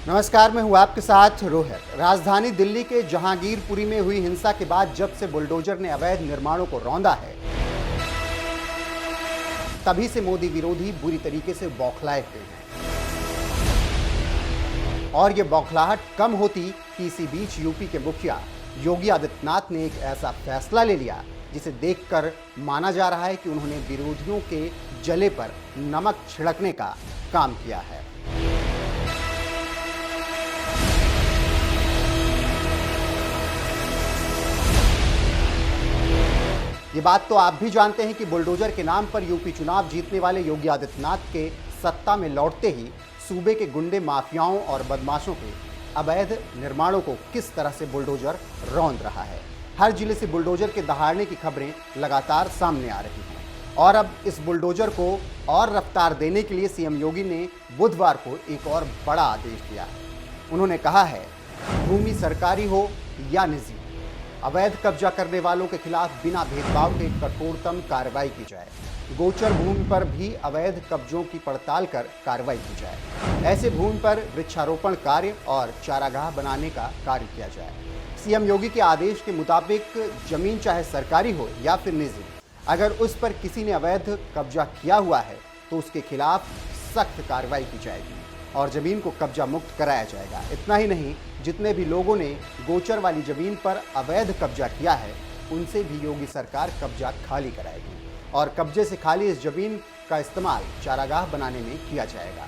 नमस्कार, मैं हूं आपके साथ रोहित। राजधानी दिल्ली के जहांगीरपुरी में हुई हिंसा के बाद जब से बुलडोजर ने अवैध निर्माणों को रौंदा है, तभी से मोदी विरोधी बुरी तरीके से बौखलाए हुए हैं। और ये बौखलाहट कम होती कि इसी बीच यूपी के मुखिया योगी आदित्यनाथ ने एक ऐसा फैसला ले लिया जिसे देखकर माना जा रहा है कि उन्होंने विरोधियों के जले पर नमक छिड़कने का काम किया है। ये बात तो आप भी जानते हैं कि बुलडोजर के नाम पर यूपी चुनाव जीतने वाले योगी आदित्यनाथ के सत्ता में लौटते ही सूबे के गुंडे माफियाओं और बदमाशों के अवैध निर्माणों को किस तरह से बुलडोजर रौंद रहा है। हर जिले से बुलडोजर के दहाड़ने की खबरें लगातार सामने आ रही हैं और अब इस बुलडोजर को और रफ्तार देने के लिए सीएम योगी ने बुधवार को एक और बड़ा आदेश दिया है। उन्होंने कहा है, भूमि सरकारी हो या निजी, अवैध कब्जा करने वालों के खिलाफ बिना भेदभाव के कठोरतम कार्रवाई की जाए। गोचर भूमि पर भी अवैध कब्जों की पड़ताल कर कार्रवाई की जाए। ऐसे भूमि पर वृक्षारोपण कार्य और चारागाह बनाने का कार्य किया जाए। सीएम योगी के आदेश के मुताबिक जमीन चाहे सरकारी हो या फिर निजी, अगर उस पर किसी ने अवैध कब्जा किया हुआ है तो उसके खिलाफ सख्त कार्रवाई की जाएगी और जमीन को कब्जा मुक्त कराया जाएगा। इतना ही नहीं, जितने भी लोगों ने गोचर वाली जमीन पर अवैध कब्जा किया है उनसे भी योगी सरकार कब्जा खाली कराएगी और कब्जे से खाली इस जमीन का इस्तेमाल चारागाह बनाने में किया जाएगा।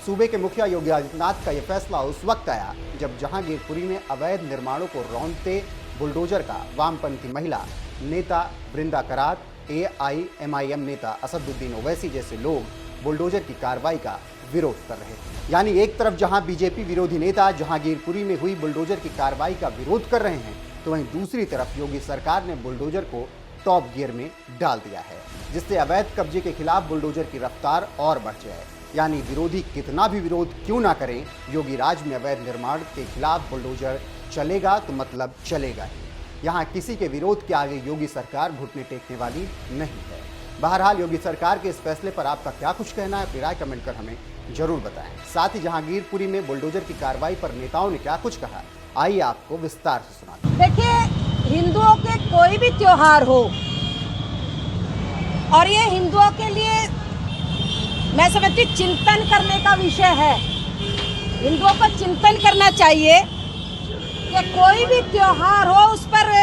सूबे के मुखिया योगी आदित्यनाथ का यह फैसला उस वक्त आया जब जहांगीरपुरी में अवैध निर्माणों को रौंदते बुलडोजर का वामपंथी महिला नेता बृंदा करात, AIMIM नेता असदुद्दीन ओवैसी जैसे लोग बुलडोजर की कार्रवाई का विरोध कर रहे थे। यानी एक तरफ जहां बीजेपी विरोधी नेता जहांगीरपुरी में हुई बुलडोजर की कार्रवाई का विरोध कर रहे हैं, तो वहीं दूसरी तरफ योगी सरकार ने बुलडोजर को टॉप गियर में डाल दिया है, जिससे अवैध कब्जे के खिलाफ बुलडोजर की रफ्तार और बढ़ जाए। यानी विरोधी कितना भी विरोध क्यों ना करें, योगी राज में अवैध निर्माण के खिलाफ बुलडोजर चलेगा तो मतलब चलेगा ही। यहाँ किसी के विरोध के आगे योगी सरकार घुटने टेकने वाली नहीं है। बहरहाल योगी सरकार के इस फैसले पर आपका क्या कुछ कहना है, अपनी राय कमेंट कर हमें जरूर बताएं। साथ ही जहांगीरपुरी में बुलडोजर की कार्रवाई पर नेताओं ने क्या कुछ कहा, आइए आपको विस्तार से सुनाते हैं। देखिए, हिंदुओं के कोई भी त्योहार हो और ये हिंदुओं के लिए मैं समझती चिंतन करने का विषय है। हिंदुओं को चिंतन करना चाहिए कि कोई भी त्योहार हो उस पर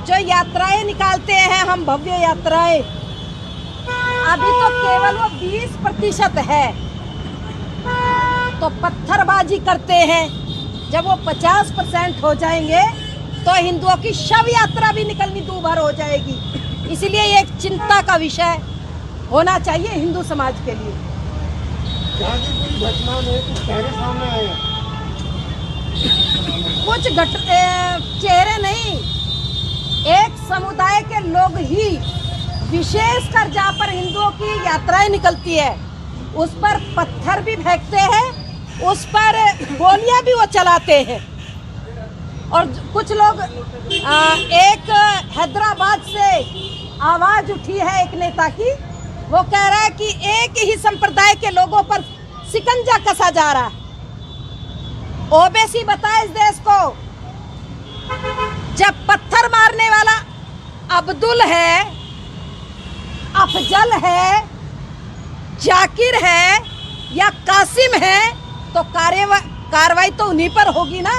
जो यात्राएं निकालते हैं हम, भव्य यात्राएं, अभी तो केवल वो 20% है। तो पत्थरबाजी करते हैं, जब वो 50% हो जाएंगे तो हिंदुओं की शव यात्रा भी निकलनी दूभर हो जाएगी। इसलिए ये एक चिंता का विषय होना चाहिए हिंदू समाज के लिए। घटना में कुछ चेहरे सामने आए हैं, कुछ चेहरे नहीं, एक समुदाय के लोग ही, विशेषकर जहाँ पर हिंदुओं की यात्राएं निकलती है उस पर पत्थर भी फेंकते हैं, उस पर गोलियां भी वो चलाते हैं। और कुछ लोग एक हैदराबाद से आवाज उठी है एक नेता की, वो कह रहा है कि एक ही संप्रदाय के लोगों पर शिकंजा कसा जा रहा है। ओबीसी बताए इस देश को, जब पत्थर मारने वाला अब्दुल है, अफजल है, जाकिर है या कासिम है, तो कार्रवाई तो उन्हीं पर होगी ना।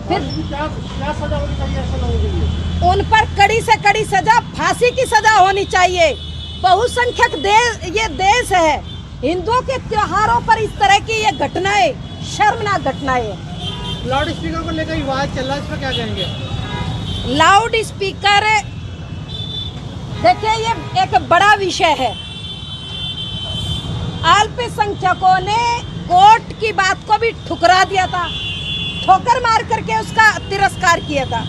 फिर क्या सजा होनी चाहिए ऐसे लोगों के लिए? उन पर कड़ी से कड़ी सजा, फांसी की सजा होनी चाहिए। बहुसंख्यक ये देश है, हिंदुओं के त्योहारों पर इस तरह की ये घटनाएं शर्मनाक घटनाएं। लाउड स्पीकर को लेकर विवाद चल रहा है, इस पर क्या कहेंगे? लाउड स्पीकर, देखिए ये एक बड़ा विषय है। अल्पसंख्यकों ने कोर्ट की बात को भी ठुकरा दिया था, ठोकर मार करके उसका तिरस्कार किया था।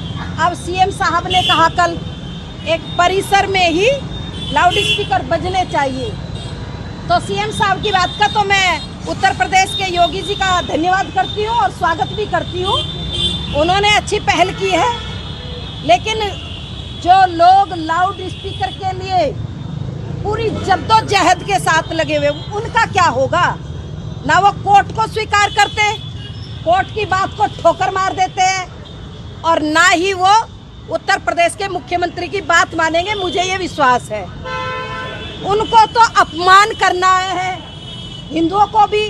अब सीएम साहब ने कहा कल एक परिसर में ही लाउड स्पीकर बजने चाहिए, तो सीएम साहब की बात का तो मैं उत्तर प्रदेश के योगी जी का धन्यवाद करती हूँ और स्वागत भी करती हूँ। उन्होंने अच्छी पहल की है, लेकिन जो लोग लाउड स्पीकर के लिए पूरी जद्दोजहद के साथ लगे हुए, उनका क्या होगा? ना वो कोर्ट को स्वीकार करते, कोर्ट की बात को ठोकर मार देते हैं, और ना ही वो उत्तर प्रदेश के मुख्यमंत्री की बात मानेंगे। मुझे ये विश्वास है। उनको तो अपमान करना है, हिंदुओं को भी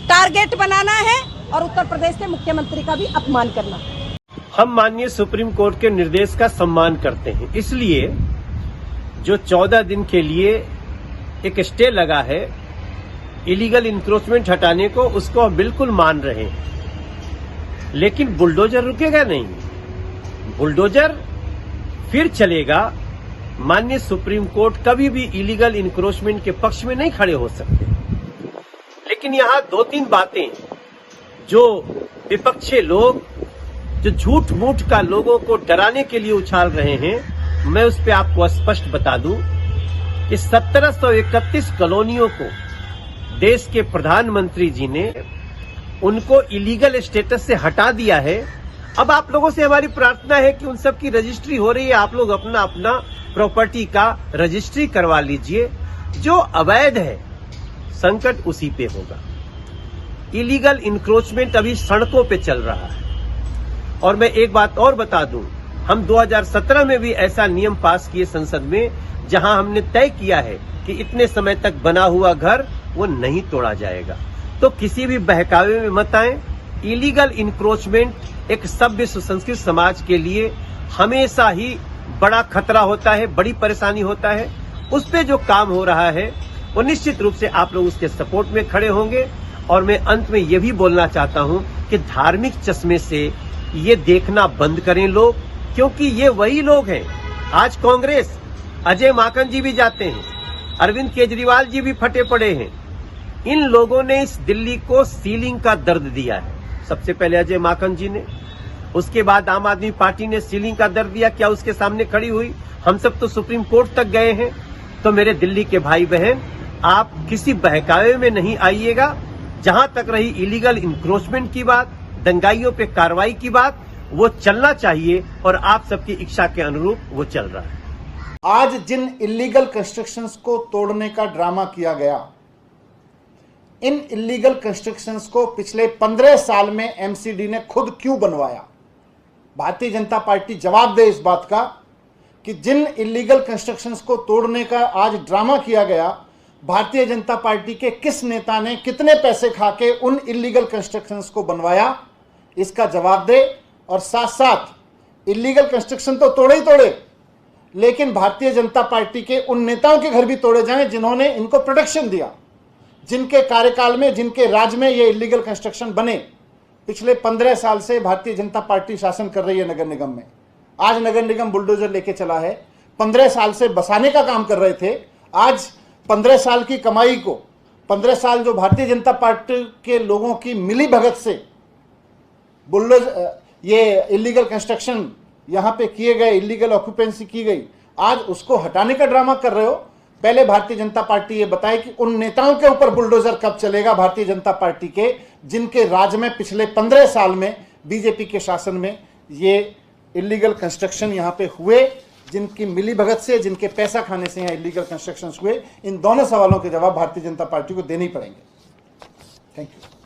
टारगेट बनाना है और उत्तर प्रदेश के मुख्यमंत्री का भी अपमान करना है। हम माननीय सुप्रीम कोर्ट के निर्देश का सम्मान करते हैं, इसलिए जो 14 दिन के लिए एक स्टे लगा है इलीगल इंक्रोचमेंट हटाने को, उसको हम बिल्कुल मान रहे हैं। लेकिन बुलडोजर रुकेगा नहीं, बुलडोजर फिर चलेगा। माननीय सुप्रीम कोर्ट कभी भी इलीगल इंक्रोचमेंट के पक्ष में नहीं खड़े हो सकते। लेकिन यहां 2-3 बातें जो विपक्षी लोग जो झूठ मूठ का लोगों को डराने के लिए उछाल रहे हैं, मैं उस पर आपको स्पष्ट बता दूं कि 1731 कॉलोनियों को देश के प्रधानमंत्री जी ने उनको इलीगल स्टेटस से हटा दिया है। अब आप लोगों से हमारी प्रार्थना है कि उन सब की रजिस्ट्री हो रही है, आप लोग अपना अपना प्रॉपर्टी का रजिस्ट्री करवा लीजिए। जो अवैध है संकट उसी पे होगा। इलीगल इंक्रोचमेंट अभी सड़कों पे चल रहा है। और मैं एक बात और बता दूं, हम 2017 में भी ऐसा नियम पास किए संसद में, जहां हमने तय किया है कि इतने समय तक बना हुआ घर वो नहीं तोड़ा जाएगा। तो किसी भी बहकावे में मत आए। इलीगल इंक्रोचमेंट एक सभ्य सुसंस्कृत समाज के लिए हमेशा ही बड़ा खतरा होता है, बड़ी परेशानी होता है। उस पे जो काम हो रहा है वो निश्चित रूप से आप लोग उसके सपोर्ट में खड़े होंगे। और मैं अंत में ये भी बोलना चाहता हूं कि धार्मिक चश्मे से ये देखना बंद करें लोग, क्योंकि ये वही लोग हैं। आज कांग्रेस, अजय माकन जी भी जाते हैं, अरविंद केजरीवाल जी भी फटे पड़े हैं। इन लोगों ने इस दिल्ली को सीलिंग का दर्द दिया है। सबसे पहले अजय माकन जी ने, उसके बाद आम आदमी पार्टी ने सीलिंग का दर्द दिया। क्या उसके सामने खड़ी हुई? हम सब तो सुप्रीम कोर्ट तक गए हैं। तो मेरे दिल्ली के भाई बहन, आप किसी बहकावे में नहीं आइएगा। जहां तक रही इलीगल इंक्रोचमेंट की बात, दंगाइयों पे कार्रवाई की बात, वो चलना चाहिए और आप सबकी इच्छा के अनुरूप वो चल रहा है। आज जिन इलीगल कंस्ट्रक्शंस को तोड़ने का ड्रामा किया गया, इन इलीगल कंस्ट्रक्शंस को पिछले 15 साल में एमसीडी ने खुद क्यों बनवाया? भारतीय जनता पार्टी जवाब दे इस बात का कि जिन इलीगल कंस्ट्रक्शंस को तोड़ने का आज ड्रामा किया गया, भारतीय जनता पार्टी के किस नेता ने कितने पैसे खा के उन इलीगल कंस्ट्रक्शंस को बनवाया, इसका जवाब दे। और साथ साथ इलीगल कंस्ट्रक्शन तो तोड़े ही तोड़े, लेकिन भारतीय जनता पार्टी के उन नेताओं के घर भी तोड़े जाएं जिन्होंने इनको प्रोटेक्शन दिया, जिनके कार्यकाल में, जिनके राज में ये इलीगल कंस्ट्रक्शन बने। पिछले 15 साल से भारतीय जनता पार्टी शासन कर रही है नगर निगम में। आज नगर निगम बुलडोजर लेके चला है। 15 साल से बसाने का काम कर रहे थे। आज 15 साल की कमाई को, 15 साल जो भारतीय जनता पार्टी के लोगों की मिली भगत से बुलडोजर, ये इलीगल कंस्ट्रक्शन यहाँ पे किए गए, इलीगल ऑक्यूपेंसी की गई, आज उसको हटाने का ड्रामा कर रहे हो। पहले भारतीय जनता पार्टी ये बताए कि उन नेताओं के ऊपर बुलडोजर कब चलेगा भारतीय जनता पार्टी के, जिनके राज में पिछले 15 साल में बीजेपी के शासन में ये इलीगल कंस्ट्रक्शन यहाँ पे हुए, जिनकी मिली भगत से, जिनके पैसा खाने से यहाँ इलीगल कंस्ट्रक्शंस हुए। इन दोनों सवालों के जवाब भारतीय जनता पार्टी को देने ही पड़ेंगे। Thank you.